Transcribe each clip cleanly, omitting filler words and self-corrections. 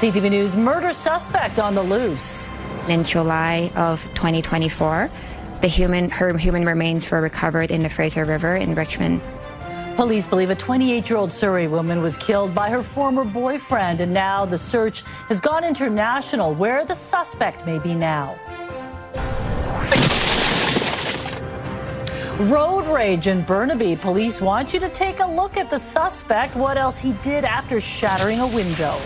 CTV News, murder suspect on the loose. In July of 2024, her human remains were recovered in the Fraser River in Richmond. Police believe a 28-year-old Surrey woman was killed by her former boyfriend, and now the search has gone international. Where the suspect may be now. Road rage in Burnaby. Police want you to take a look at the suspect, what else he did after shattering a window.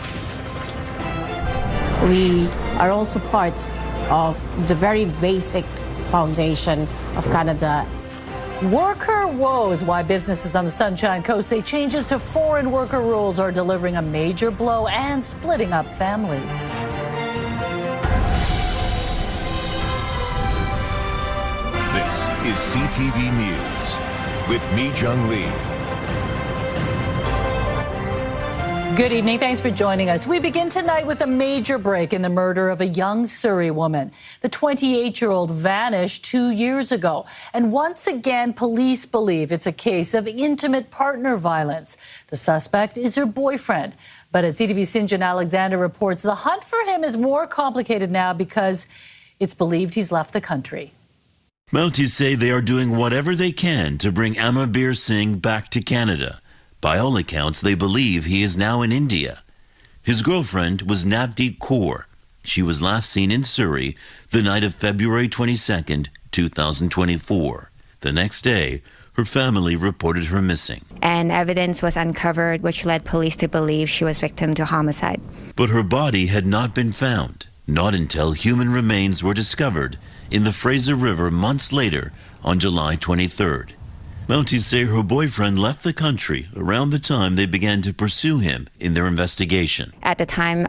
We are also part of the very basic foundation of Canada. Worker woes. Why businesses on the Sunshine Coast say changes to foreign worker rules are delivering a major blow and splitting up family. This is CTV News with me, Jung Lee. Good evening. Thanks for joining us. We begin tonight with a major break in the murder of a young Surrey woman. The 28-year-old vanished 2 years ago. And once again, police believe it's a case of intimate partner violence. The suspect is her boyfriend. But as CTV's St. Alexander reports, the hunt for him is more complicated now because it's believed he's left the country. Mounties say they are doing whatever they can to bring Amarbir Singh back to Canada. By all accounts, they believe he is now in India. His girlfriend was Navdeep Kaur. She was last seen in Surrey the night of February 22nd, 2024. The next day, her family reported her missing. And evidence was uncovered which led police to believe she was victim to homicide. But her body had not been found, not until human remains were discovered in the Fraser River months later on July 23rd. Mounties say her boyfriend left the country around the time they began to pursue him in their investigation. At the time,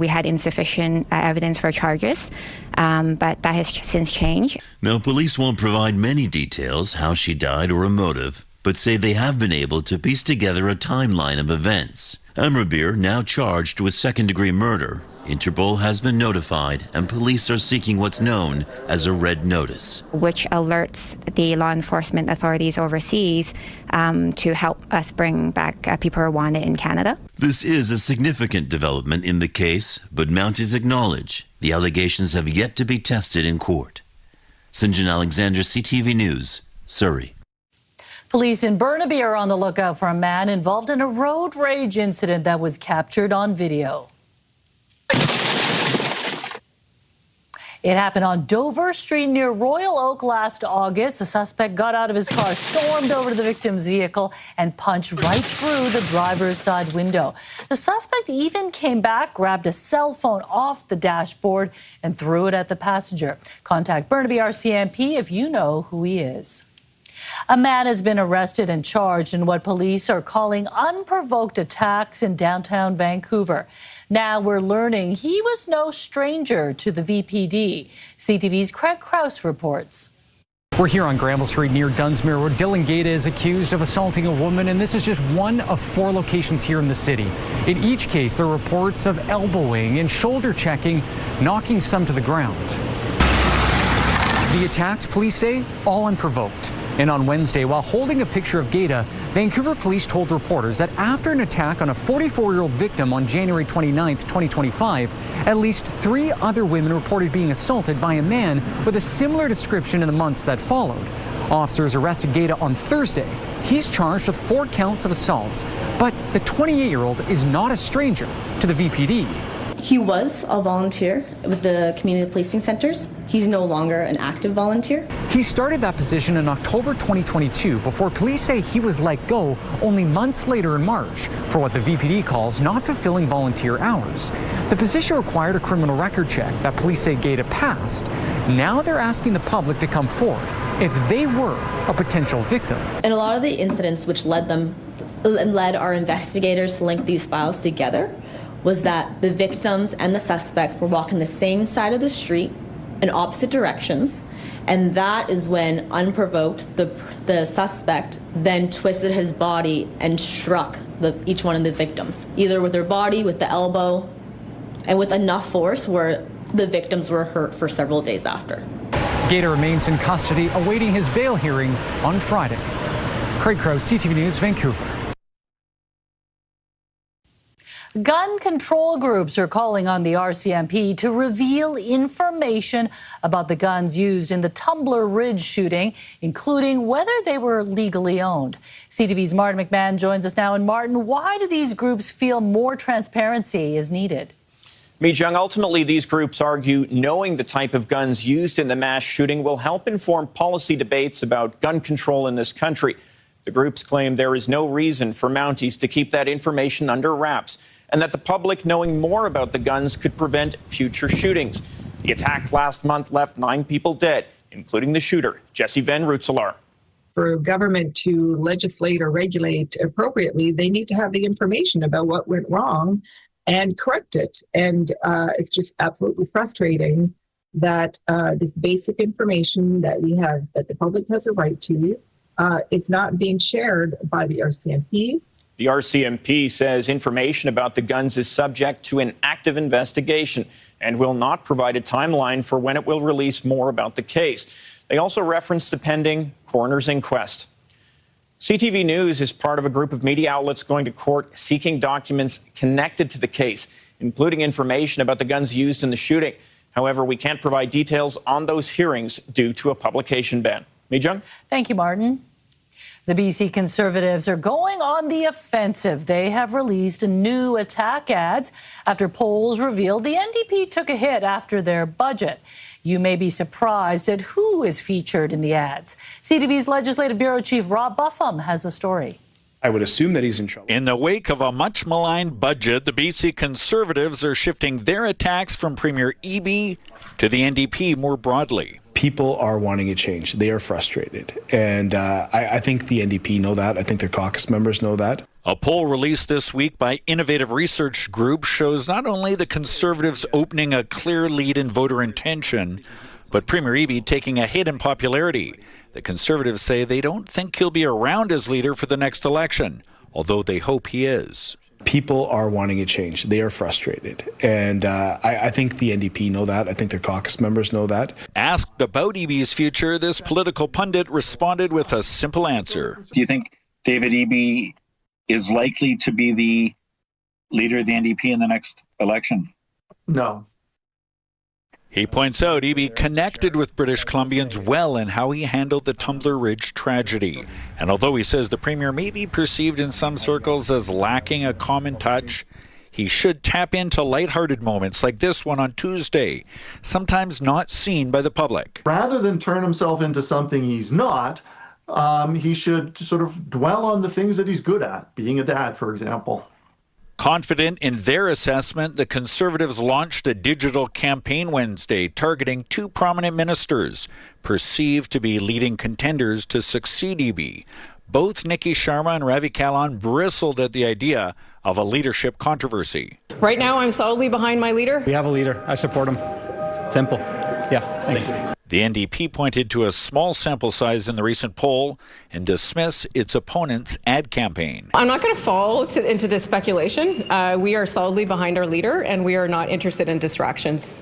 we had insufficient evidence for charges, but that has since changed. Now, police won't provide many details how she died or a motive, but say they have been able to piece together a timeline of events. Amarbir, now charged with second-degree murder. Interpol has been notified, and police are seeking what's known as a red notice, which alerts the law enforcement authorities overseas to help us bring back people who are wanted in Canada. This is a significant development in the case, but Mounties acknowledge the allegations have yet to be tested in court. St. John Alexander, CTV News, Surrey. Police in Burnaby are on the lookout for a man involved in a road rage incident that was captured on video. It happened on Dover Street near Royal Oak last August. The suspect got out of his car, stormed over to the victim's vehicle, and punched right through the driver's side window. The suspect even came back, grabbed a cell phone off the dashboard, and threw it at the passenger. Contact Burnaby RCMP if you know who he is. A man has been arrested and charged in what police are calling unprovoked attacks in downtown Vancouver. Now we're learning he was no stranger to the VPD. CTV's Craig Krause reports. We're here on Granville Street near Dunsmuir, where Dylan Gaeta is accused of assaulting a woman, and this is just one of 4 locations here in the city. In each case, there are reports of elbowing and shoulder checking, knocking some to the ground. The attacks, police say, all unprovoked. And on Wednesday, while holding a picture of Gaeta, Vancouver police told reporters that after an attack on a 44-year-old victim on January 29, 2025, at least 3 other women reported being assaulted by a man with a similar description in the months that followed. Officers arrested Gaeta on Thursday. He's charged with 4 counts of assaults, but the 28-year-old is not a stranger to the VPD. He was a volunteer with the community policing centers. He's no longer an active volunteer. He started that position in October 2022 before police say he was let go only months later in March for what the VPD calls not fulfilling volunteer hours. The position required a criminal record check that police say Gaeta passed. Now they're asking the public to come forward if they were a potential victim. And a lot of the incidents which led our investigators to link these files together was that the victims and the suspects were walking the same side of the street in opposite directions, and that is when, unprovoked, the suspect then twisted his body and struck each one of the victims, either with their body, with the elbow, and with enough force where the victims were hurt for several days after. Gaeta remains in custody, awaiting his bail hearing on Friday. Craig Krause, CTV News, Vancouver. Gun control groups are calling on the RCMP to reveal information about the guns used in the Tumbler Ridge shooting, including whether they were legally owned. CTV's Martin McMahon joins us now. And Martin, why do these groups feel more transparency is needed? Mi-Jung, ultimately, these groups argue knowing the type of guns used in the mass shooting will help inform policy debates about gun control in this country. The groups claim there is no reason for Mounties to keep that information under wraps, and that the public knowing more about the guns could prevent future shootings. The attack last month left 9 people dead, including the shooter, Jesse Van Rootselaar. For government to legislate or regulate appropriately, they need to have the information about what went wrong and correct it. And it's just absolutely frustrating that this basic information that we have, that the public has a right to, is not being shared by the RCMP. The RCMP says information about the guns is subject to an active investigation and will not provide a timeline for when it will release more about the case. They also reference the pending coroner's inquest. CTV News is part of a group of media outlets going to court seeking documents connected to the case, including information about the guns used in the shooting. However, we can't provide details on those hearings due to a publication ban. Mi-Jung? Thank you, Martin. The BC Conservatives are going on the offensive. They have released new attack ads after polls revealed the NDP took a hit after their budget. You may be surprised at who is featured in the ads. CTV's Legislative Bureau Chief Rob Buffum has a story. I would assume that he's in trouble. In the wake of a much-maligned budget, the BC Conservatives are shifting their attacks from Premier Eby to the NDP more broadly. People are wanting a change. They are frustrated. And I think the NDP know that. I think their caucus members know that. A poll released this week by Innovative Research Group shows not only the Conservatives opening a clear lead in voter intention, but Premier Eby taking a hit in popularity. The Conservatives say they don't think he'll be around as leader for the next election, although they hope he is. People are wanting a change. They are frustrated. And I think the NDP know that. I think their caucus members know that. Asked about Eby's future, this political pundit responded with a simple answer. Do you think David Eby is likely to be the leader of the NDP in the next election? No. He points out Eby connected with British Columbians well in how he handled the Tumbler Ridge tragedy. And although he says the Premier may be perceived in some circles as lacking a common touch, he should tap into lighthearted moments like this one on Tuesday, sometimes not seen by the public. Rather than turn himself into something he's not, he should sort of dwell on the things that he's good at, being a dad, for example. Confident in their assessment, the Conservatives launched a digital campaign Wednesday targeting 2 prominent ministers perceived to be leading contenders to succeed Eby. Both Nikki Sharma and Ravi Kahlon bristled at the idea of a leadership controversy. Right now, I'm solidly behind my leader. We have a leader. I support him. Simple. Yeah, thank you. The NDP pointed to a small sample size in the recent poll and dismissed its opponent's ad campaign. I'm not going to fall into this speculation. We are solidly behind our leader, and we are not interested in distractions.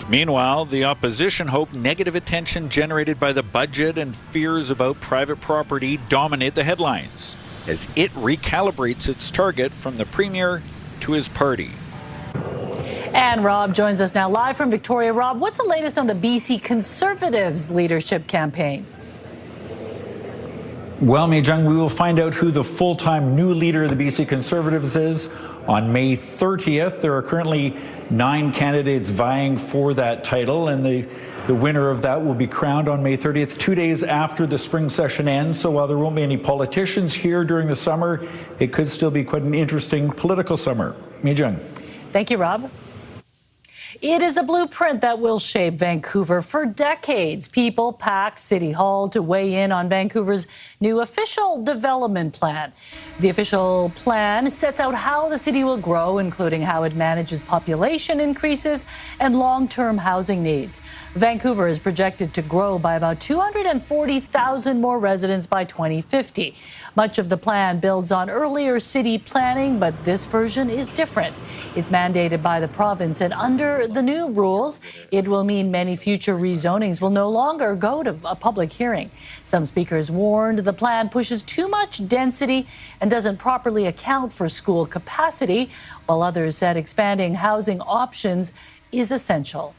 Meanwhile, the opposition hope negative attention generated by the budget and fears about private property dominate the headlines as it recalibrates its target from the Premier to his party. And Rob joins us now live from Victoria. Rob, what's the latest on the BC Conservatives leadership campaign? Well, Mi-Jung, we will find out who the full-time new leader of the BC Conservatives is on May 30th. There are currently 9 candidates vying for that title, and the winner of that will be crowned on May 30th, 2 days after the spring session ends. So while there won't be any politicians here during the summer, it could still be quite an interesting political summer. Mi-Jung. Thank you, Rob. It is a blueprint that will shape Vancouver for decades. People packed City Hall to weigh in on Vancouver's new official development plan. The official plan sets out how the city will grow, including how it manages population increases and long-term housing needs. Vancouver is projected to grow by about 240,000 more residents by 2050. Much of the plan builds on earlier city planning, but this version is different. It's mandated by the province and under Under the new rules, it will mean many future rezonings will no longer go to a public hearing. Some speakers warned the plan pushes too much density and doesn't properly account for school capacity, while others said expanding housing options is essential.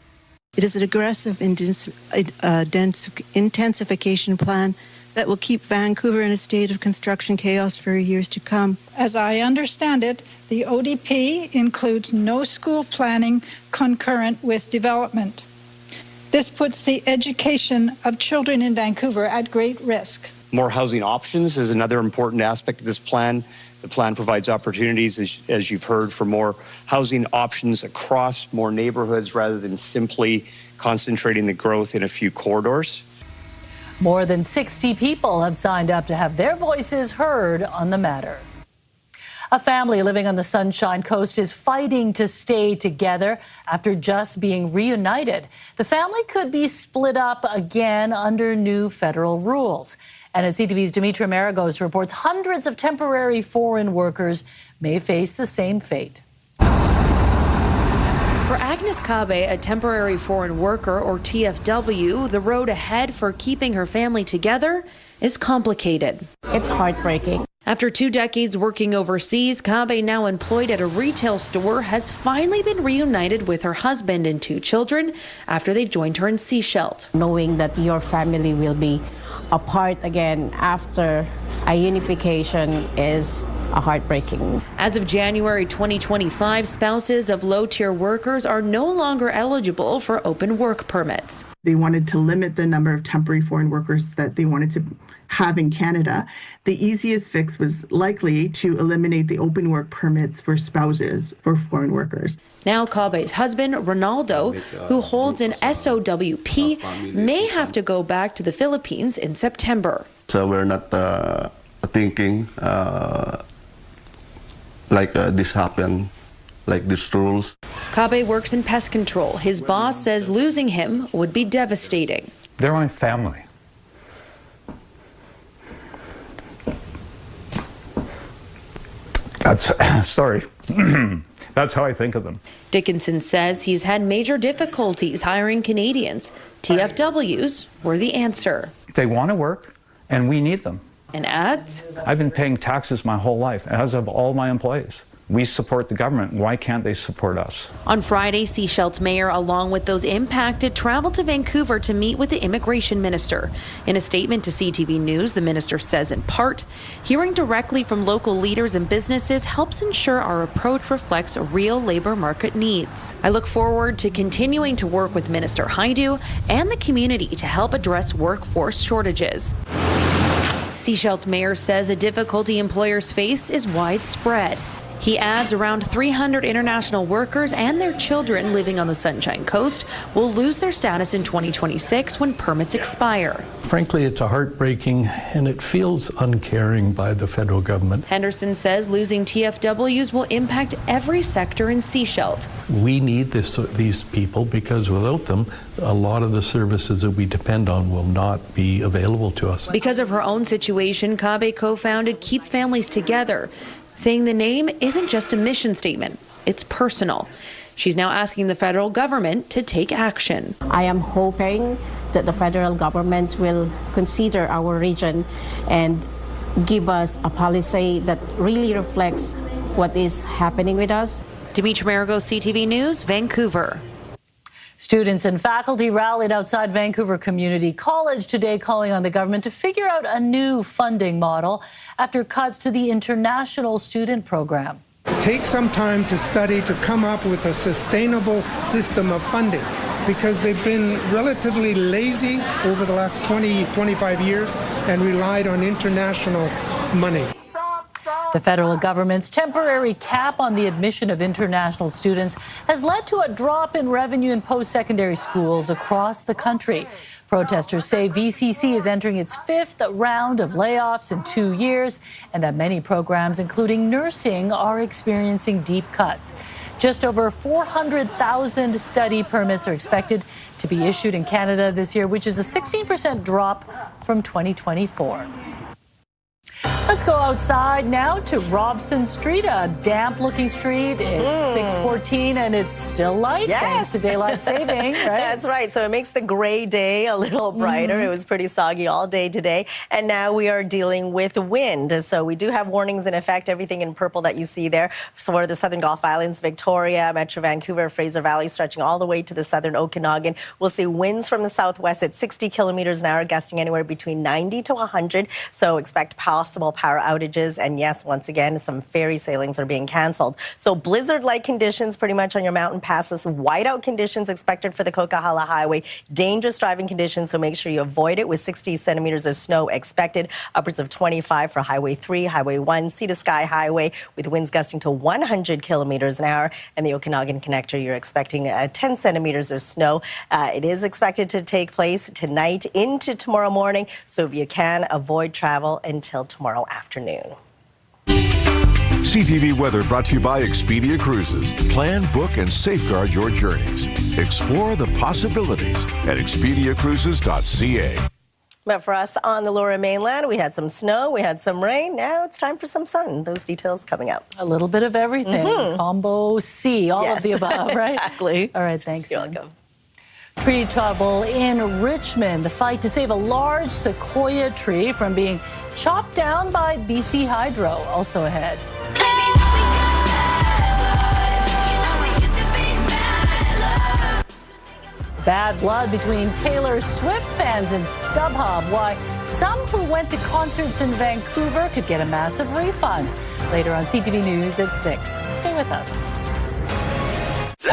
It is an aggressive intensification plan that will keep Vancouver in a state of construction chaos for years to come. As I understand it, the ODP includes no school planning concurrent with development. This puts the education of children in Vancouver at great risk. More housing options is another important aspect of this plan. The plan provides opportunities, as you've heard, for more housing options across more neighborhoods rather than simply concentrating the growth in a few corridors. More than 60 people have signed up to have their voices heard on the matter. A family living on the Sunshine Coast is fighting to stay together after just being reunited. The family could be split up again under new federal rules. And as CTV's Dimitra Maragos reports, hundreds of temporary foreign workers may face the same fate. For Agnes Cabe, a temporary foreign worker, or TFW, the road ahead for keeping her family together is complicated. It's heartbreaking. After 2 decades working overseas, Cabe, now employed at a retail store, has finally been reunited with her husband and 2 children after they joined her in Sechelt. Knowing that your family will be apart again after a unification is heartbreaking. As of January 2025, spouses of low-tier workers are no longer eligible for open work permits. They wanted to limit the number of temporary foreign workers that they wanted to have in Canada. The easiest fix was likely to eliminate the open work permits for spouses for foreign workers. Now Cabe's husband, Ronaldo, who holds an SOWP, may have to go back to the Philippines in September. So we're not thinking this happened, like these rules. Cabe works in pest control. His boss says losing him would be devastating. They're my family. Sorry. That's how I think of them. Dickinson says he's had major difficulties hiring Canadians. TFWs were the answer. They want to work, and we need them. And adds, I've been paying taxes my whole life, as have all my employees. We support the government. Why can't they support us? On Friday, Sechelt's mayor, along with those impacted, traveled to Vancouver to meet with the immigration minister. In a statement to CTV News, the minister says, in part, hearing directly from local leaders and businesses helps ensure our approach reflects real labor market needs. I look forward to continuing to work with Minister Haidu and the community to help address workforce shortages. Sechelt's mayor says a difficulty employers face is widespread. He adds around 300 international workers and their children living on the Sunshine Coast will lose their status in 2026 when permits expire. Frankly, it's a heartbreaking and it feels uncaring by the federal government. Henderson says losing TFWs will impact every sector in Sechelt. We need these people because without them, a lot of the services that we depend on will not be available to us. Because of her own situation, Cabe co-founded Keep Families Together, saying the name isn't just a mission statement, it's personal. She's now asking the federal government to take action. I am hoping that the federal government will consider our region and give us a policy that really reflects what is happening with us. Dimitra Maragos, CTV News, Vancouver. Students and faculty rallied outside Vancouver Community College today, calling on the government to figure out a new funding model after cuts to the international student program. Take some time to study to come up with a sustainable system of funding, because they've been relatively lazy over the last 20-25 years and relied on international money. The federal government's temporary cap on the admission of international students has led to a drop in revenue in post-secondary schools across the country. Protesters say VCC is entering its 5th round of layoffs in 2 years, and that many programs, including nursing, are experiencing deep cuts. Just over 400,000 study permits are expected to be issued in Canada this year, which is a 16% drop from 2024. Let's go outside now to Robson Street, a damp-looking street. It's 6:14 and it's still light thanks to daylight saving, right? That's right. So it makes the gray day a little brighter. It was pretty soggy all day today. And now we are dealing with wind. So we do have warnings in effect, everything in purple that you see there. So for the Southern Gulf Islands, Victoria, Metro Vancouver, Fraser Valley, stretching all the way to the southern Okanagan. We'll see winds from the southwest at 60 kilometers an hour, gusting anywhere between 90 to 100. So expect possible power outages, and yes, once again, some ferry sailings are being canceled. So blizzard-like conditions pretty much on your mountain passes, whiteout conditions expected for the Coquihalla Highway, dangerous driving conditions, so make sure you avoid it with 60 centimeters of snow expected, upwards of 25 for Highway 3, Highway 1, Sea to Sky Highway, with winds gusting to 100 kilometers an hour, and the Okanagan Connector, you're expecting 10 centimeters of snow. It is expected to take place tonight into tomorrow morning, so if you can, avoid travel until tomorrow afternoon. CTV Weather brought to you by Expedia Cruises. Plan, book, and safeguard your journeys. Explore the possibilities at expediacruises.ca. But for us on the Lower Mainland, we had some snow, we had some rain. Now it's time for some sun. Those details coming up. A little bit of everything. Combo C, all of the above, right? Exactly. All right, thanks. You're welcome. Tree trouble in Richmond. The fight to save a large sequoia tree from being chopped down by BC Hydro. Also ahead. Bad blood between Taylor Swift fans and StubHub. Why some who went to concerts in Vancouver could get a massive refund. Later on CTV News at 6. Stay with us.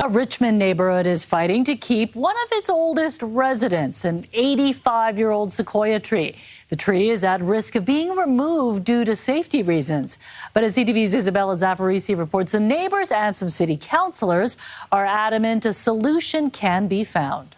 A Richmond neighborhood is fighting to keep one of its oldest residents, an 85-year-old sequoia tree. The tree is at risk of being removed due to safety reasons. But as CTV's Isabella Zaffarisi reports, the neighbors and some city councillors are adamant a solution can be found.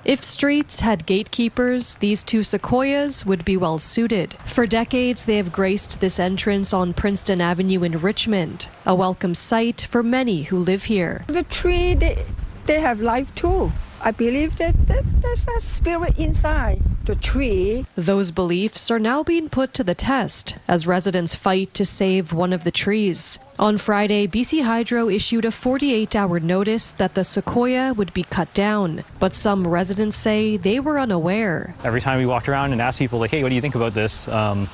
If streets had gatekeepers, these two sequoias would be well suited. For decades, they have graced this entrance on Princeton Avenue in Richmond, a welcome sight for many who live here. The tree, they have life too. I believe that there's a spirit inside the tree. Those beliefs are now being put to the test as residents fight to save one of the trees. On Friday, BC Hydro issued a 48-hour notice that the sequoia would be cut down, but some residents say they were unaware. Every time we walked around and asked people, like, hey, what do you think about this? No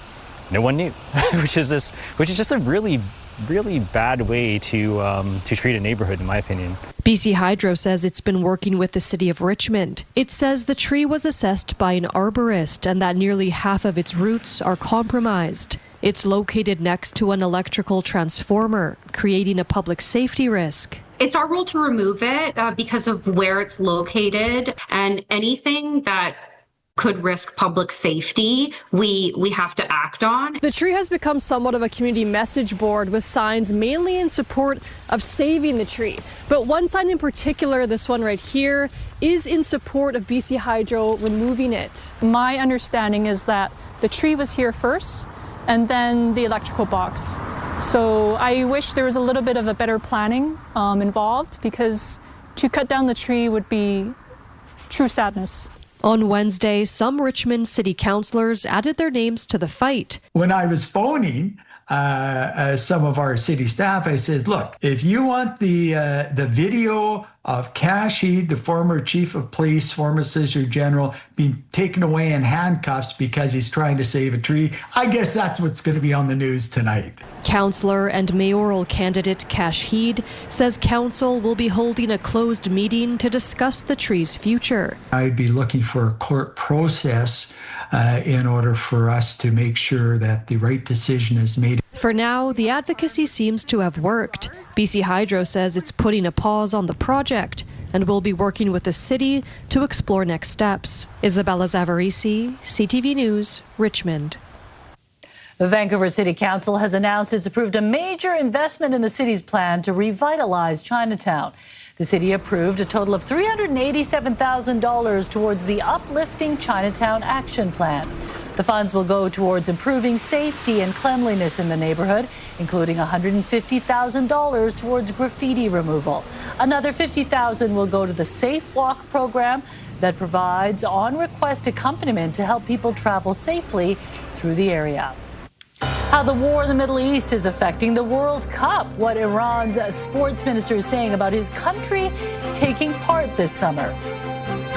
one knew, which is just a really bad way to treat a neighborhood, in my opinion. BC Hydro says it's been working with the city of Richmond. It says the tree was assessed by an arborist and that nearly half of its roots are compromised. It's located next to an electrical transformer, creating a public safety risk. It's our role to remove it because of where it's located, and anything that could risk public safety, we have to act on. The tree has become somewhat of a community message board with signs mainly in support of saving the tree. But one sign in particular, this one right here, is in support of BC Hydro removing it. My understanding is that the tree was here first and then the electrical box. So I wish there was a little bit of a better planning involved, because to cut down the tree would be true sadness. On Wednesday, some Richmond city councillors added their names to the fight. When I was phoning some of our city staff, I says, look, if you want the video of Cash Heed, the former chief of police, former solicitor general, being taken away in handcuffs because he's trying to save a tree, I guess that's what's going to be on the news tonight. Councillor and mayoral candidate Cash Heed says council will be holding a closed meeting to discuss the tree's future. I'd be looking for a court process in order for us to make sure that the right decision is made. For now, the advocacy seems to have worked. BC Hydro says it's putting a pause on the project and will be working with the city to explore next steps. Isabella Zaffarisi, CTV News, Richmond. The Vancouver City Council has announced it's approved a major investment in the city's plan to revitalize Chinatown. The city approved a total of $387,000 towards the Uplifting Chinatown Action Plan. The funds will go towards improving safety and cleanliness in the neighborhood, including $150,000 towards graffiti removal. Another $50,000 will go to the Safe Walk program that provides on-request accompaniment to help people travel safely through the area. How the war in the Middle East is affecting the World Cup. What Iran's sports minister is saying about his country taking part this summer.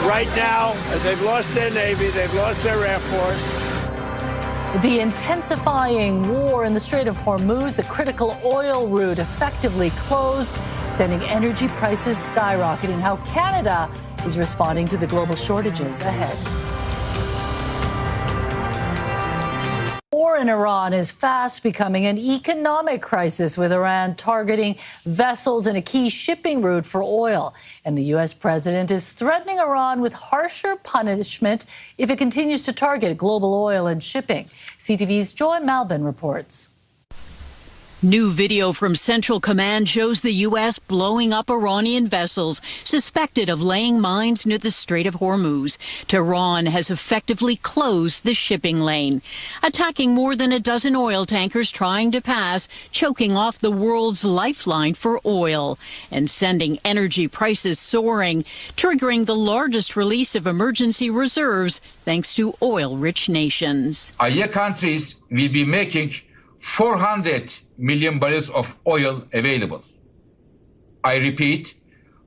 Right now, they've lost their Navy, they've lost their Air Force. The intensifying war in the Strait of Hormuz, the critical oil route effectively closed, sending energy prices skyrocketing. How Canada is responding to the global shortages ahead. War in Iran is fast becoming an economic crisis, with Iran targeting vessels in a key shipping route for oil. And the U.S. president is threatening Iran with harsher punishment if it continues to target global oil and shipping. CTV's Joy Malbin reports. New video from Central Command shows the U.S. blowing up Iranian vessels suspected of laying mines near the Strait of Hormuz. Tehran has effectively closed the shipping lane, attacking more than a dozen oil tankers trying to pass, choking off the world's lifeline for oil, and sending energy prices soaring, triggering the largest release of emergency reserves thanks to oil-rich nations. Our countries will be making 400 million barrels of oil available. I repeat,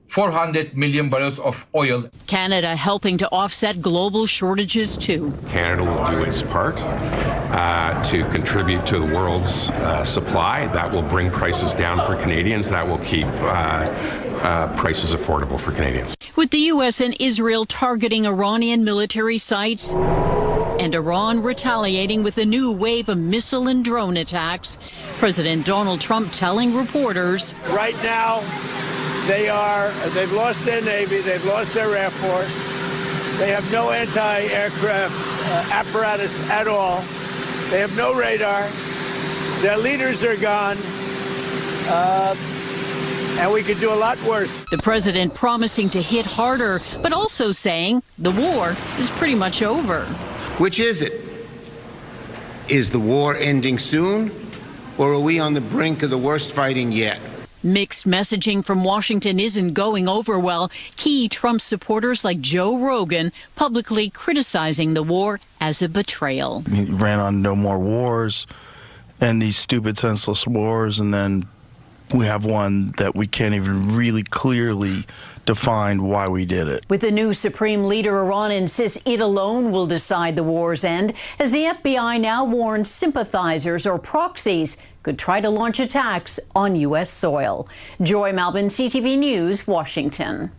400 million barrels of oil. Canada helping to offset global shortages too. Canada will do its part to contribute to the world's supply. That will bring prices down for Canadians. That will keep prices affordable for Canadians. With the U.S. and Israel targeting Iranian military sites, and Iran retaliating with a new wave of missile and drone attacks, President Donald Trump telling reporters, right now, they've lost their Navy, they've lost their Air Force, they have no anti-aircraft apparatus at all, they have no radar, their leaders are gone, and we could do a lot worse. The president promising to hit harder, but also saying the war is pretty much over. Which is it? Is the war ending soon, or are we on the brink of the worst fighting yet? Mixed messaging from Washington isn't going over well. Key Trump supporters like Joe Rogan publicly criticizing the war as a betrayal. He ran on no more wars and these stupid, senseless wars, and then we have one that we can't even really clearly define why we did it. With the new supreme leader, Iran insists it alone will decide the war's end, as the FBI now warns sympathizers or proxies could try to launch attacks on U.S. soil. Joy Malbin, CTV News, Washington.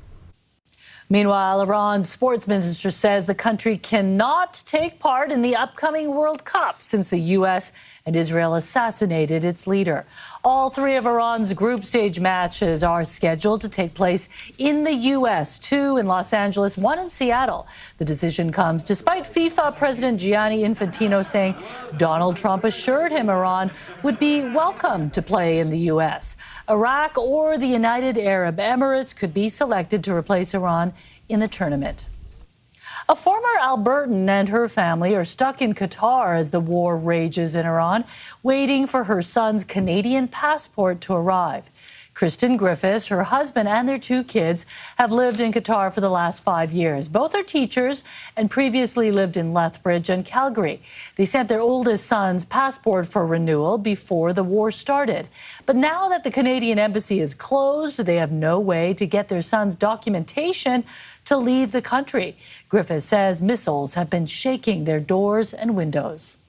Meanwhile, Iran's sports minister says the country cannot take part in the upcoming World Cup since the U.S. and Israel assassinated its leader. All three of Iran's group stage matches are scheduled to take place in the U.S., 2 in Los Angeles, 1 in Seattle. The decision comes despite FIFA President Gianni Infantino saying Donald Trump assured him Iran would be welcome to play in the U.S. Iraq or the United Arab Emirates could be selected to replace Iran in the tournament. A former Albertan and her family are stuck in Qatar as the war rages in Iran, waiting for her son's Canadian passport to arrive. Kristen Griffiths, her husband, and their 2 kids have lived in Qatar for the last 5 years. Both are teachers and previously lived in Lethbridge and Calgary. They sent their oldest son's passport for renewal before the war started. But now that the Canadian embassy is closed, they have no way to get their son's documentation to leave the country. Griffiths says missiles have been shaking their doors and windows.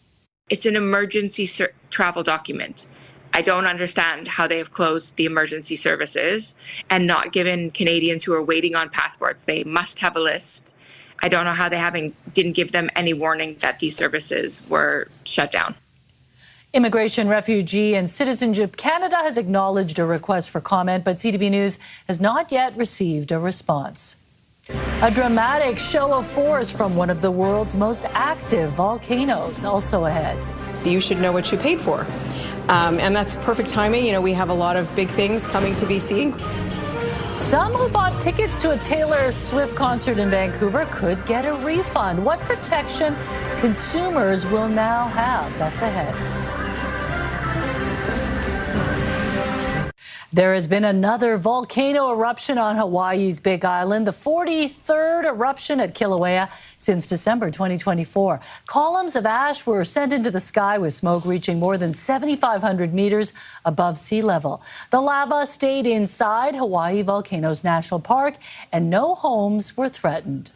It's an emergency travel document. I don't understand how they have closed the emergency services and not given Canadians who are waiting on passports. They must have a list. I don't know how they didn't give them any warning that these services were shut down. Immigration, Refugee and Citizenship Canada has acknowledged a request for comment, but CTV News has not yet received a response. A dramatic show of force from one of the world's most active volcanoes also ahead. You should know what you paid for. And that's perfect timing. You know, we have a lot of big things coming to be seen. Some who bought tickets to a Taylor Swift concert in Vancouver could get a refund. What protection consumers will now have? That's ahead. There has been another volcano eruption on Hawaii's Big Island, the 43rd eruption at Kilauea since December 2024. Columns of ash were sent into the sky with smoke reaching more than 7,500 meters above sea level. The lava stayed inside Hawaii Volcanoes National Park, and no homes were threatened.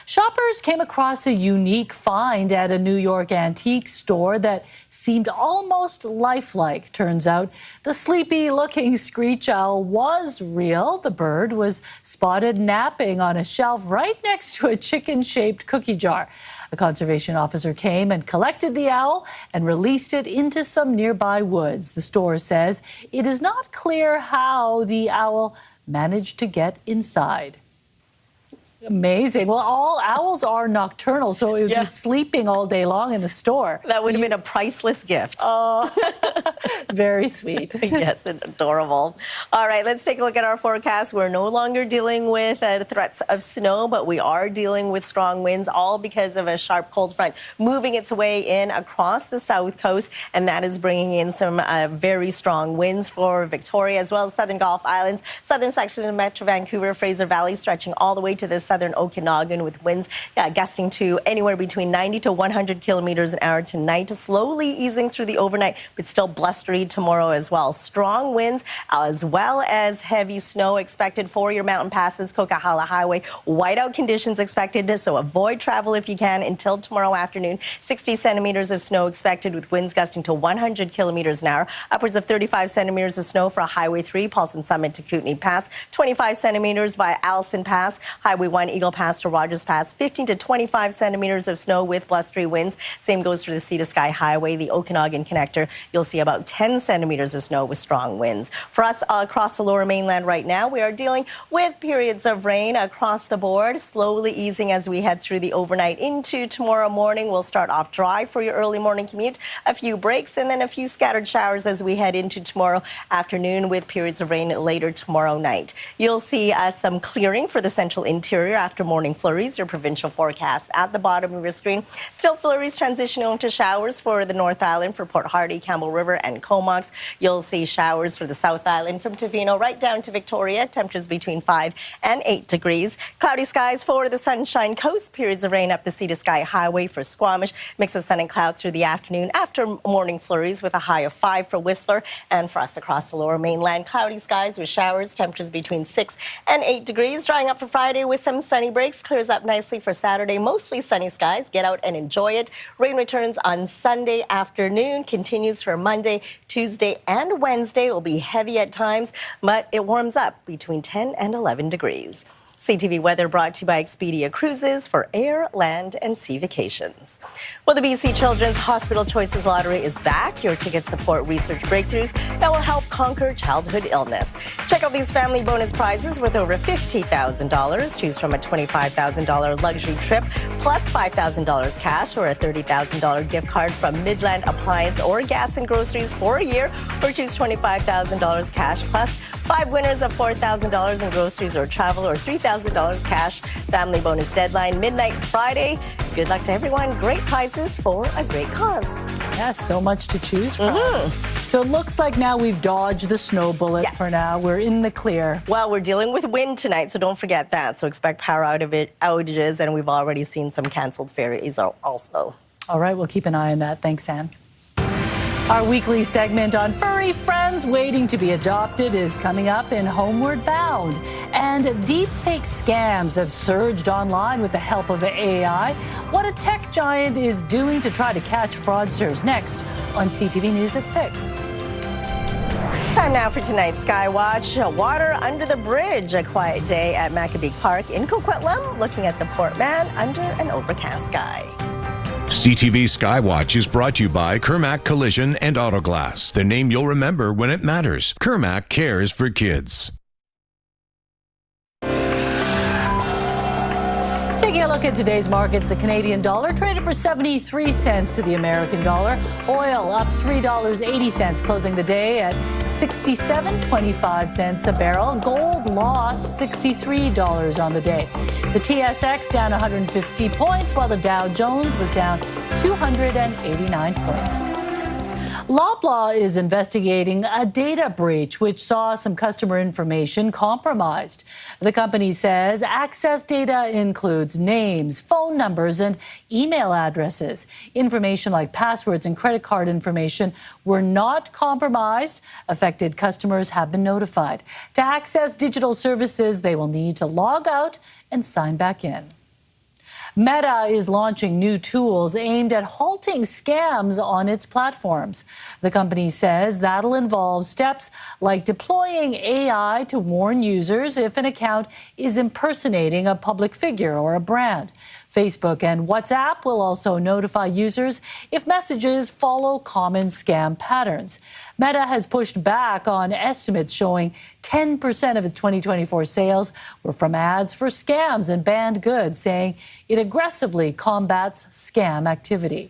Shoppers came across a unique find at a New York antique store that seemed almost lifelike. Turns out the sleepy-looking screech owl was real. The bird was spotted napping on a shelf right next to a chicken-shaped cookie jar. A conservation officer came and collected the owl and released it into some nearby woods. The store says it is not clear how the owl managed to get inside. Amazing. Well, all owls are nocturnal, so it would be sleeping all day long in the store. That would have been a priceless gift. Oh, very sweet. Yes, adorable. All right, let's take a look at our forecast. We're no longer dealing with threats of snow, but we are dealing with strong winds, all because of a sharp cold front moving its way in across the south coast, and that is bringing in some very strong winds for Victoria, as well as southern Gulf Islands, southern section of Metro Vancouver, Fraser Valley, stretching all the way to the southern Okanagan, with winds gusting to anywhere between 90 to 100 kilometers an hour tonight, slowly easing through the overnight, but still blustery tomorrow as well. Strong winds as well as heavy snow expected for your mountain passes, Coquihalla Highway. Whiteout conditions expected, so avoid travel if you can until tomorrow afternoon. 60 centimeters of snow expected, with winds gusting to 100 kilometers an hour. Upwards of 35 centimeters of snow for Highway 3, Paulson Summit to Kootenay Pass. 25 centimeters via Allison Pass, Highway 1, Eagle Pass to Rogers Pass. 15 to 25 centimeters of snow with blustery winds. Same goes for the Sea to Sky Highway, the Okanagan Connector. You'll see about 10 centimeters of snow with strong winds. For us across the lower mainland right now, we are dealing with periods of rain across the board, slowly easing as we head through the overnight into tomorrow morning. We'll start off dry for your early morning commute, a few breaks, and then a few scattered showers as we head into tomorrow afternoon, with periods of rain later tomorrow night. You'll see some clearing for the central interior after morning flurries. Your provincial forecast at the bottom of your screen. Still flurries transitioning into showers for the North Island, for Port Hardy, Campbell River, and Comox. You'll see showers for the South Island from Tofino right down to Victoria. Temperatures between 5 and 8 degrees. Cloudy skies for the Sunshine Coast. Periods of rain up the Sea to Sky Highway for Squamish. Mix of sun and cloud through the afternoon after morning flurries, with a high of 5 for Whistler. And for us across the lower mainland, cloudy skies with showers. Temperatures between 6 and 8 degrees. Drying up for Friday with some sunny breaks. Clears up nicely for Saturday. Mostly sunny skies. Get out and enjoy it. Rain returns on Sunday afternoon. Continues for Monday, Tuesday, and Wednesday. It will be heavy at times, but it warms up between 10 and 11 degrees. CTV weather brought to you by Expedia Cruises for air, land, and sea vacations. Well, the BC Children's Hospital Choices Lottery is back. Your tickets support research breakthroughs that will help conquer childhood illness. Check out these family bonus prizes with over $50,000. Choose from a $25,000 luxury trip, plus $5,000 cash, or a $30,000 gift card from Midland Appliance or Gas and Groceries for a year, or choose $25,000 cash plus 5 winners of $4,000 in groceries or travel, or $3,000 cash. Family bonus deadline midnight Friday. Good luck to everyone. Great prizes for a great cause. Yes, so much to choose from. So it looks like now we've dodged the snow bullet for now. We're in the clear. Well, we're dealing with wind tonight, so don't forget that. So expect power outages, and we've already seen some canceled ferries also. All right, we'll keep an eye on that. Thanks, Anne. Our weekly segment on furry friends waiting to be adopted is coming up in Homeward Bound. And deep fake scams have surged online with the help of AI. What a tech giant is doing to try to catch fraudsters. Next on CTV News at 6. Time now for tonight's Skywatch. Water under the bridge. A quiet day at Maccabee Park in Coquitlam, looking at the Port Man under an overcast sky. CTV Skywatch is brought to you by Kermac Collision and Autoglass, the name you'll remember when it matters. Kermac cares for kids. Taking a look at today's markets, the Canadian dollar traded for 73 cents to the American dollar. Oil up $3.80, closing the day at $67.25 a barrel. Gold lost $63 on the day. The TSX down 150 points, while the Dow Jones was down 289 points. Loblaw is investigating a data breach which saw some customer information compromised. The company says access data includes names, phone numbers, and email addresses. Information like passwords and credit card information were not compromised. Affected customers have been notified. To access digital services, they will need to log out and sign back in. Meta is launching new tools aimed at halting scams on its platforms. The company says that'll involve steps like deploying AI to warn users if an account is impersonating a public figure or a brand. Facebook and WhatsApp will also notify users if messages follow common scam patterns. Meta has pushed back on estimates showing 10% of its 2024 sales were from ads for scams and banned goods, saying it aggressively combats scam activity.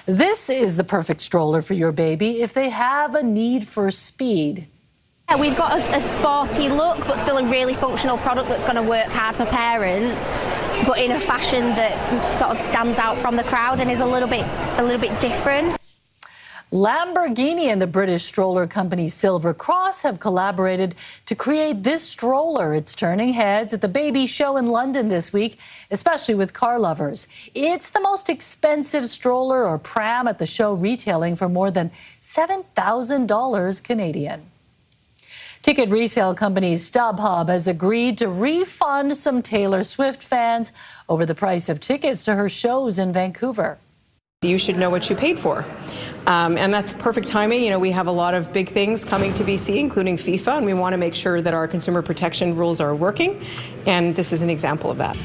This is the perfect stroller for your baby if they have a need for speed. Yeah, we've got a sporty look, but still a really functional product that's going to work hard for parents, but in a fashion that sort of stands out from the crowd and is a little bit different. Lamborghini and the British stroller company Silver Cross have collaborated to create this stroller. It's turning heads at the baby show in London this week, especially with car lovers. It's the most expensive stroller or pram at the show, retailing for more than $7,000 Canadian. Ticket resale company StubHub has agreed to refund some Taylor Swift fans over the price of tickets to her shows in Vancouver. You should know what you paid for. And that's perfect timing. You know, we have a lot of big things coming to BC, including FIFA, and we want to make sure that our consumer protection rules are working. And this is an example of that.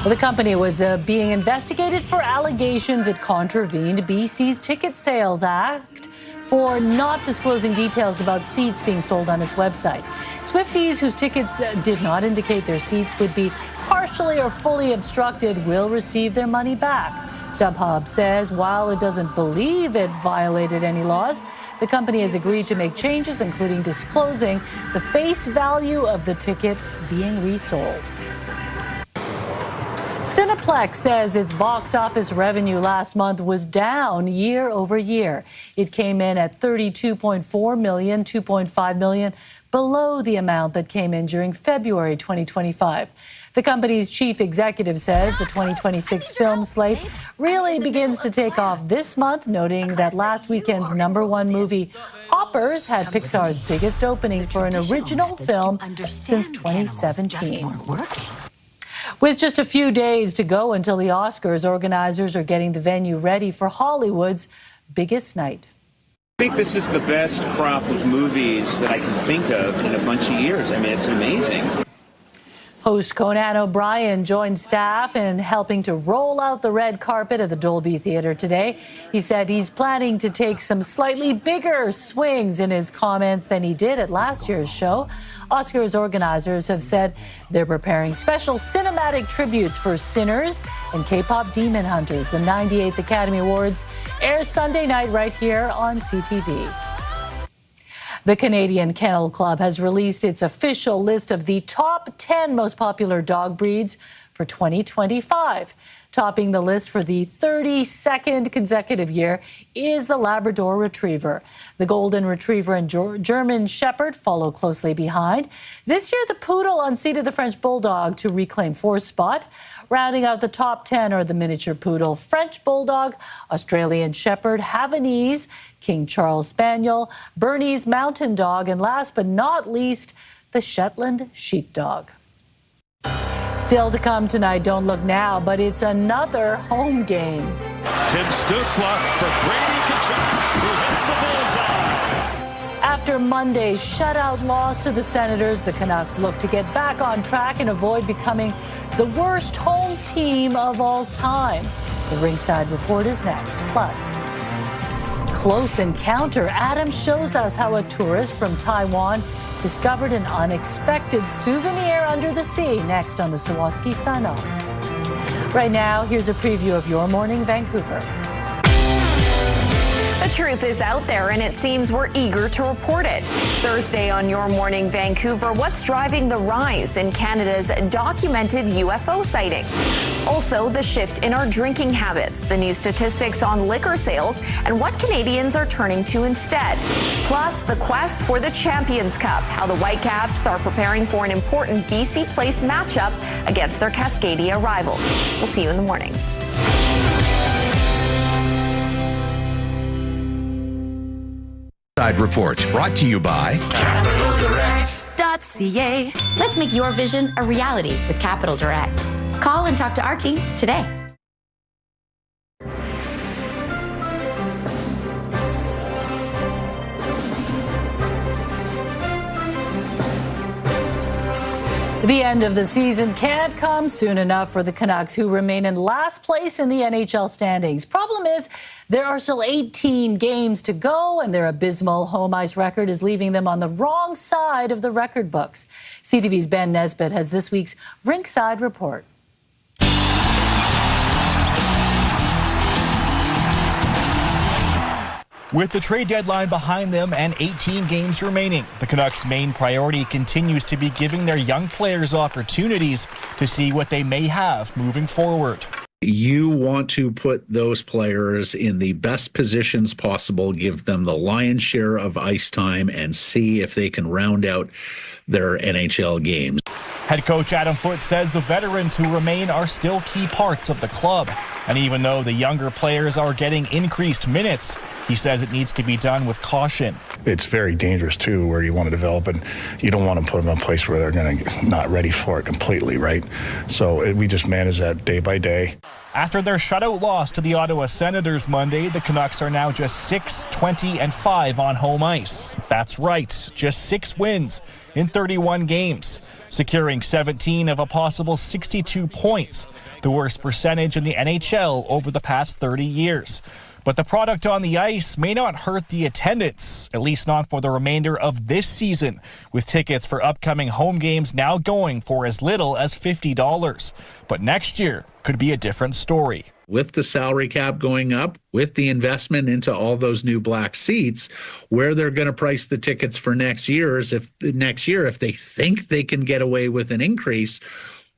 The company was being investigated for allegations it contravened BC's Ticket Sales Act for not disclosing details about seats being sold on its website. Swifties whose tickets did not indicate their seats would be partially or fully obstructed will receive their money back. StubHub says while it doesn't believe it violated any laws, the company has agreed to make changes, including disclosing the face value of the ticket being resold. Cineplex says its box office revenue last month was down year over year. It came in at $32.4 million, $2.5 million below the amount that came in during February 2025. The company's chief executive says the 2026 film slate really begins to take off this month, noting that last weekend's #1 movie, Hoppers, had Pixar's biggest opening for an original film since 2017. With just a few days to go until the Oscars, organizers are getting the venue ready for Hollywood's biggest night. I think this is the best crop of movies that I can think of in a bunch of years. I mean, it's amazing. Host Conan O'Brien joined staff in helping to roll out the red carpet at the Dolby Theatre today. He said he's planning to take some slightly bigger swings in his comments than he did at last year's show. Oscars organizers have said they're preparing special cinematic tributes for Sinners and K-pop Demon Hunters. The 98th Academy Awards airs Sunday night right here on CTV. The Canadian Kennel Club has released its official list of the top 10 most popular dog breeds for 2025. Topping the list for the 32nd consecutive year is the Labrador Retriever. The Golden Retriever and German Shepherd follow closely behind. This year, the Poodle unseated the French Bulldog to reclaim fourth spot. Rounding out the top 10 are the Miniature Poodle, French Bulldog, Australian Shepherd, Havanese, King Charles Spaniel, Bernese Mountain Dog, and last but not least, the Shetland Sheepdog. Still to come tonight, don't look now, but it's another home game. Tim Stützle for Brady Tkachuk, who hits the bullseye. After Monday's shutout loss to the Senators, the Canucks look to get back on track and avoid becoming the worst home team of all time. The Ringside Report is next. Plus, close encounter. Adam shows us how a tourist from Taiwan discovered an unexpected souvenir under the sea. Next on the Sawatsky Sign Off. Right now, here's a preview of your morning, Vancouver. The truth is out there, and it seems we're eager to report it. Thursday on Your Morning Vancouver, what's driving the rise in Canada's documented UFO sightings? Also, the shift in our drinking habits, the new statistics on liquor sales, and what Canadians are turning to instead. Plus, the quest for the Champions Cup, how the Whitecaps are preparing for an important BC Place matchup against their Cascadia rivals. We'll see you in the morning. Side Report brought to you by CapitalDirect.ca. Let's make your vision a reality with Capital Direct. Call and talk to our team today. The end of the season can't come soon enough for the Canucks, who remain in last place in the NHL standings. Problem is, there are still 18 games to go, and their abysmal home ice record is leaving them on the wrong side of the record books. CTV's Ben Nesbitt has this week's Rinkside Report. With the trade deadline behind them and 18 games remaining, the Canucks' main priority continues to be giving their young players opportunities to see what they may have moving forward. You want to put those players in the best positions possible, give them the lion's share of ice time, and see if they can round out their NHL games. Head coach Adam Foote says the veterans who remain are still key parts of the club. And even though the younger players are getting increased minutes, he says it needs to be done with caution. It's very dangerous, too, where you want to develop, and you don't want to put them in a place where they're going to not ready for it completely, right? So we just manage that day by day. After their shutout loss to the Ottawa Senators Monday, the Canucks are now just 6-20-5 on home ice. That's right, just 6 wins in 31 games, securing 17 of a possible 62 points, the worst percentage in the NHL over the past 30 years. But the product on the ice may not hurt the attendance, at least not for the remainder of this season, with tickets for upcoming home games now going for as little as $50. But next year could be a different story. With the salary cap going up, with the investment into all those new black seats, where they're going to price the tickets for next year is if they think they can get away with an increase,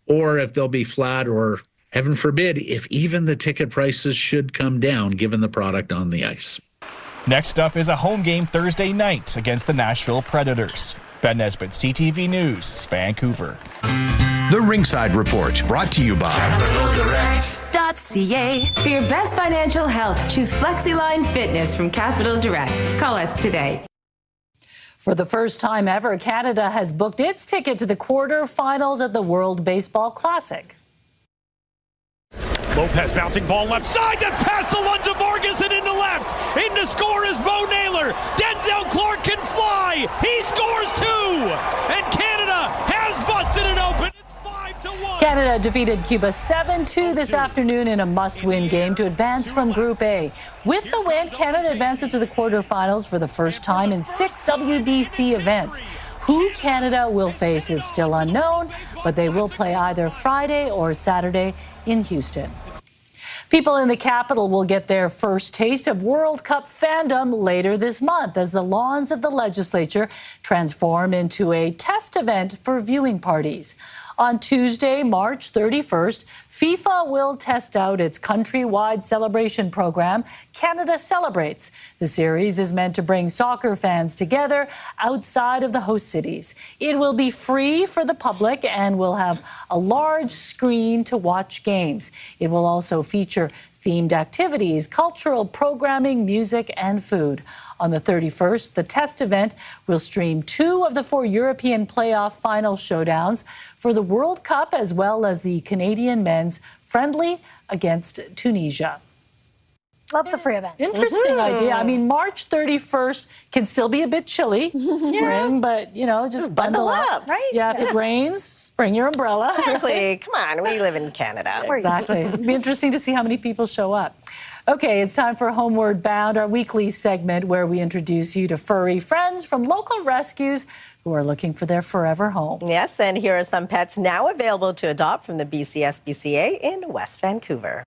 or if they'll be flat, or heaven forbid, if even the ticket prices should come down given the product on the ice. Next up is a home game Thursday night against the Nashville Predators. Ben Nesbitt, CTV News, Vancouver. The Rinkside Report brought to you by CapitalDirect.ca. For your best financial health, choose FlexiLine Fitness from Capital Direct. Call us today. For the first time ever, Canada has booked its ticket to the quarterfinals at the World Baseball Classic. Lopez bouncing ball left side. That's past the Lund of Vargas and into left. In to score is Bo Naylor. Denzel Clark can fly. He scores 2. And Canada has busted it open. It's 5-1. Canada defeated Cuba 7-2 this afternoon in a must-win game to advance from Group A. With the win, Canada advances to the quarterfinals for the first time in 6 WBC events. Who Canada will face is still unknown, but they will play either Friday or Saturday in Houston. People in the capital will get their first taste of World Cup fandom later this month as the lawns of the legislature transform into a test event for viewing parties. On Tuesday, March 31st, FIFA will test out its countrywide celebration program, Canada Celebrates. The series is meant to bring soccer fans together outside of the host cities. It will be free for the public and will have a large screen to watch games. It will also feature themed activities, cultural programming, music, and food. On the 31st, the test event will stream 2 of the 4 European playoff final showdowns for the World Cup, as well as the Canadian men's friendly against Tunisia. Love the free event. Interesting idea. I mean, March 31st can still be a bit chilly, spring, but, you know, just bundle up. Right? Yeah, if it rains, bring your umbrella. Exactly. Come on, we live in Canada. Exactly. It'll be interesting to see how many people show up. Okay, it's time for Homeward Bound, our weekly segment where we introduce you to furry friends from local rescues who are looking for their forever home. Yes, and here are some pets now available to adopt from the BC SPCA in West Vancouver.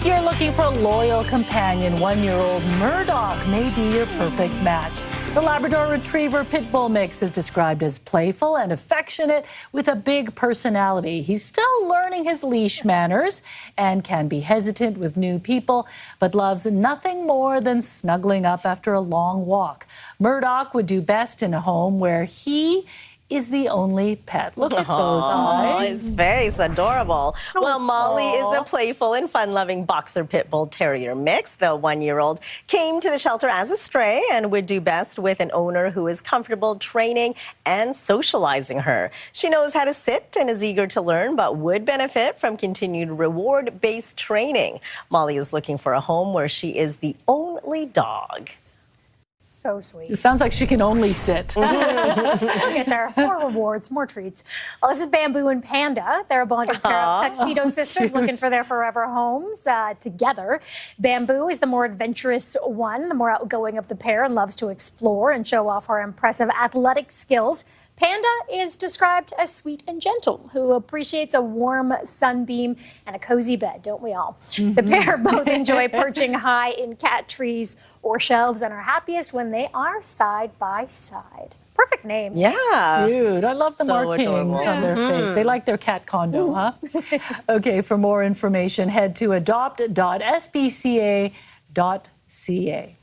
If you're looking for a loyal companion, 1-year-old Murdoch may be your perfect match. The Labrador Retriever Pit Bull mix is described as playful and affectionate with a big personality. He's still learning his leash manners and can be hesitant with new people, but loves nothing more than snuggling up after a long walk. Murdoch would do best in a home where he is the only pet. Look at those eyes. His face, adorable. Well, Molly is a playful and fun-loving boxer pit bull terrier mix. The 1-year-old came to the shelter as a stray and would do best with an owner who is comfortable training and socializing her. She knows how to sit and is eager to learn, but would benefit from continued reward-based training. Molly is looking for a home where she is the only dog. So sweet. It sounds like she can only sit. She'll get there. More rewards, more treats. Well, this is Bamboo and Panda. They're a bonded pair of tuxedo sisters looking for their forever homes together. Bamboo is the more adventurous one, the more outgoing of the pair, and loves to explore and show off her impressive athletic skills. Panda is described as sweet and gentle, who appreciates a warm sunbeam and a cozy bed, don't we all? The pair both enjoy perching high in cat trees or shelves and are happiest when they are side by side. Perfect name. Yeah. Cute. I love the markings on their face. They like their cat condo, huh? Okay, for more information, head to adopt.sbca.ca.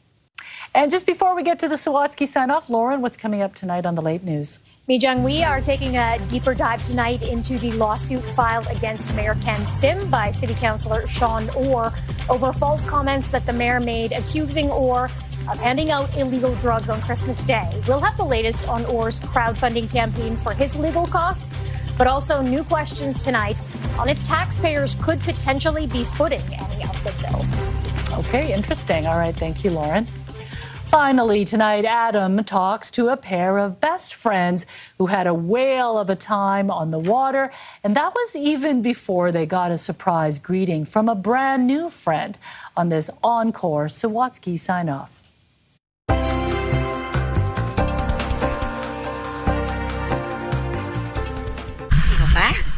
And just before we get to the Sawatsky sign-off, Lauren, what's coming up tonight on the Late News? Mijung, we are taking a deeper dive tonight into the lawsuit filed against Mayor Ken Sim by City Councillor Sean Orr over false comments that the mayor made accusing Orr of handing out illegal drugs on Christmas Day. We'll have the latest on Orr's crowdfunding campaign for his legal costs, but also new questions tonight on if taxpayers could potentially be footing any of the bill. Okay, interesting. All right, thank you, Lauren. Finally, tonight, Adam talks to a pair of best friends who had a whale of a time on the water, and that was even before they got a surprise greeting from a brand new friend on this encore Sawatsky sign-off.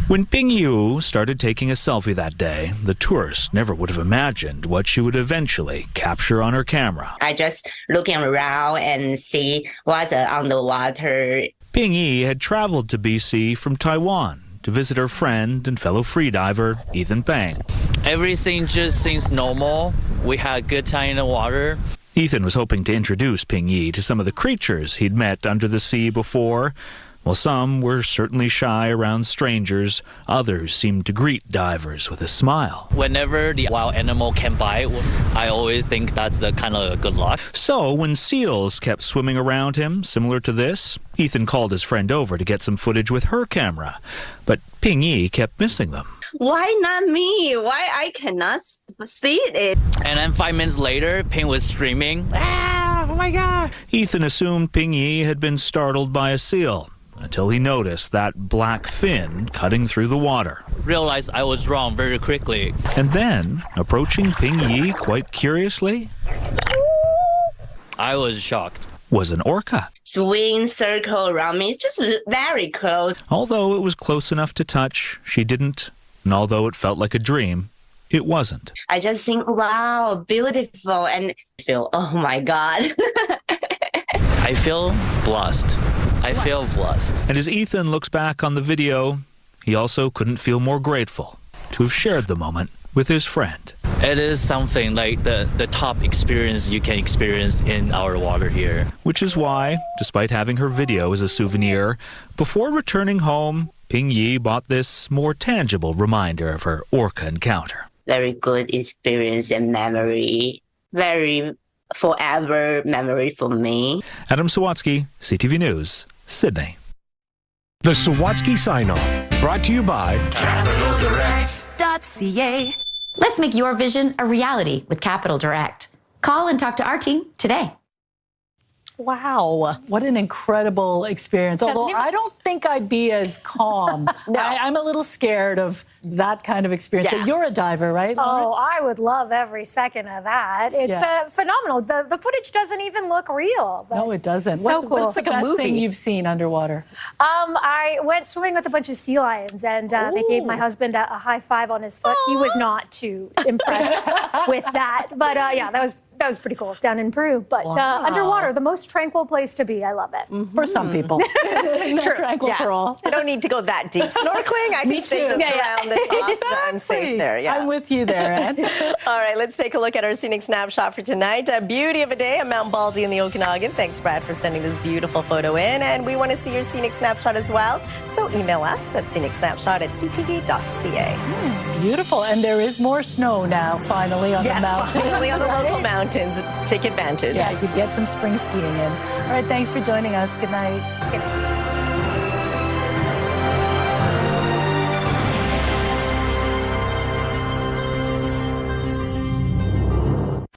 When Ping Yu started taking a selfie that day, the tourist never would have imagined what she would eventually capture on her camera. I just looking around and see what's on the water. Ping Yi had traveled to BC from Taiwan to visit her friend and fellow freediver, Ethan Pang. Everything just seems normal. We had a good time in the water. Ethan was hoping to introduce Ping Yi to some of the creatures he'd met under the sea before. While some were certainly shy around strangers, others seemed to greet divers with a smile. Whenever the wild animal can bite, I always think that's the kind of good luck. So when seals kept swimming around him, similar to this, Ethan called his friend over to get some footage with her camera. But Ping Yi kept missing them. Why not me? Why I cannot see it? And then 5 minutes later, Ping was screaming, "Ah, oh my God!" Ethan assumed Ping Yi had been startled by a seal, until he noticed that black fin cutting through the water. Realized I was wrong very quickly. And then, approaching Ping Yi quite curiously, I was shocked. Was an orca. Swing circle around me. It's just very close. Although it was close enough to touch, she didn't. And although it felt like a dream, it wasn't. I just think, wow, beautiful. And feel, oh my God. I feel blessed. I feel blessed. And as Ethan looks back on the video, he also couldn't feel more grateful to have shared the moment with his friend. It is something like the top experience you can experience in our water here. Which is why, despite having her video as a souvenir, before returning home, Ping Yi bought this more tangible reminder of her Orca encounter. Very good experience and memory. Very forever memory for me. Adam Sawatsky, CTV News, Sydney. The Sawatsky sign-off, brought to you by CapitalDirect.ca. Let's make your vision a reality with Capital Direct. Call and talk to our team today. Wow. What an incredible experience. Although I don't think I'd be as calm. No. I'm a little scared of that kind of experience. Yeah. But you're a diver, right, Lauren? Oh, I would love every second of that. It's phenomenal. The footage doesn't even look real. No, it doesn't. So cool. What's the best thing you've seen underwater? I went swimming with a bunch of sea lions, and they gave my husband a high five on his foot. He was not too impressed with that. But yeah, that was pretty cool down in Peru. But underwater, the most tranquil place to be. I love it. For some people. Not tranquil for all. I don't need to go that deep. Snorkeling, I can stay just around the top. I'm safe there. Yeah. I'm with you there, Anne. All right, let's take a look at our scenic snapshot for tonight. A beauty of a day at Mount Baldy in the Okanagan. Thanks, Brad, for sending this beautiful photo in. And we want to see your scenic snapshot as well. So email us at scenicsnapshot@ctv.ca. Beautiful. And there is more snow now, finally, on the mountains. Finally on the local mountains. Take advantage. Yeah, you could get some spring skiing in. All right, thanks for joining us. Good night. Good night.